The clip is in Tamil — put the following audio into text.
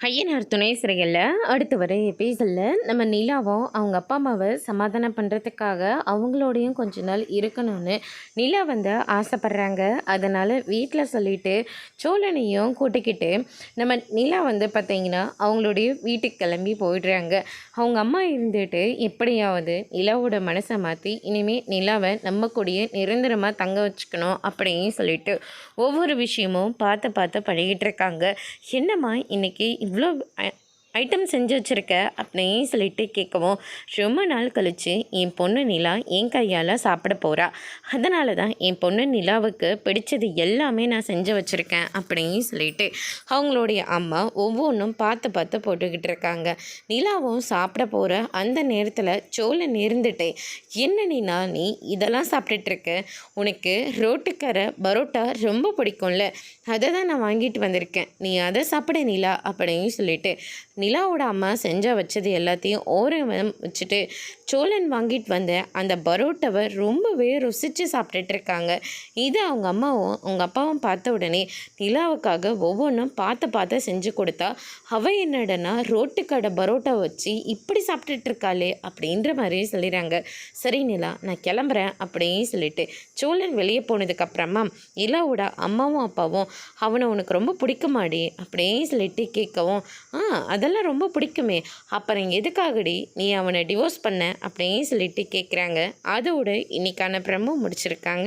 ஐயனார் துணை சிறையில் அடுத்து வர எபிசோடில் நம்ம நிலாவும் அவங்க அப்பா அம்மாவை சமாதானம் பண்ணுறதுக்காக அவங்களோடையும் கொஞ்ச நாள் இருக்கணும்னு நிலா வந்து ஆசைப்பட்றாங்க. அதனால் வீட்டில் சொல்லிவிட்டு சோழனையும் கூட்டிக்கிட்டு நம்ம நிலா வந்து பார்த்திங்கன்னா அவங்களுடைய வீட்டுக்கு கிளம்பி போயிடுறாங்க. அவங்க அம்மா இருந்துட்டு எப்படியாவது நிலாவோட மனசை மாற்றி இனிமேல் நிலாவை நம்ம கூடயே நிரந்தரமாக தங்க வச்சுக்கணும் அப்படின்னு சொல்லிட்டு ஒவ்வொரு விஷயமும் பார்த்து பார்த்து பழகிட்டு இருக்காங்க. என்னம்மா இன்னைக்கு இவ்வளோ ஐட்டம் செஞ்சு வச்சுருக்க அப்படின்னு சொல்லிட்டு கேட்கவும், ரொம்ப நாள் கழித்து என் பொண்ணு நிலா என் கையால் சாப்பிட போகிறா, அதனால தான் என் பொண்ணு நிலாவுக்கு பிடிச்சது எல்லாமே நான் செஞ்சு வச்சுருக்கேன் அப்படின்னு சொல்லிட்டு அவங்களுடைய அம்மா ஒவ்வொன்றும் பார்த்து பார்த்து போட்டுக்கிட்டு இருக்காங்க. நிலாவும் சாப்பிட போகிற அந்த நேரத்தில் சோழன் இருந்துட்டு, என்ன நீ இதெல்லாம் சாப்பிட்டுட்ருக்க, உனக்கு ரோட்டுக்கரை பரோட்டா ரொம்ப பிடிக்கும்ல, அதை தான் நான் வாங்கிட்டு வந்திருக்கேன், நீ அதை சாப்பிட நிலா அப்படின்னு சொல்லிட்டு நிலாவோட அம்மா செஞ்ச வச்சது எல்லாத்தையும் ஓரம் வச்சுட்டு சோழன் வாங்கிட்டு வந்த அந்த பரோட்டாவை ரொம்பவே ருசித்து சாப்பிட்டுட்ருக்காங்க. இது அவங்க அம்மாவும் அவங்க அப்பாவும் பார்த்த உடனே நிலாவுக்காக ஒவ்வொன்றும் பார்த்து பார்த்து செஞ்சு கொடுத்தா, அவள் என்னடனா ரோட்டு கடை பரோட்டா வச்சு இப்படி சாப்பிட்டுட்ருக்காளே அப்படின்ற மாதிரியே சொல்லிடுறாங்க. சரி நிலா, நான் கிளம்புறேன் அப்படின்னு சொல்லிட்டு சோழன் வெளியே போனதுக்கப்புறமா நிலாவோட அம்மாவும் அப்பாவும் அவனை உனக்கு ரொம்ப பிடிக்குமாடி அப்படின்னு சொல்லிட்டு கேட்கவும், அதெல்லாம் ரொம்ப பிடிக்குமே, அப்புறம் எதுக்காகடி நீ அவனை டிவோர்ஸ் பண்ண அப்படின்னு சொல்லிட்டு கேட்குறாங்க. அதோட இன்னைக்கான ப்ரமோ முடிச்சிருக்காங்க.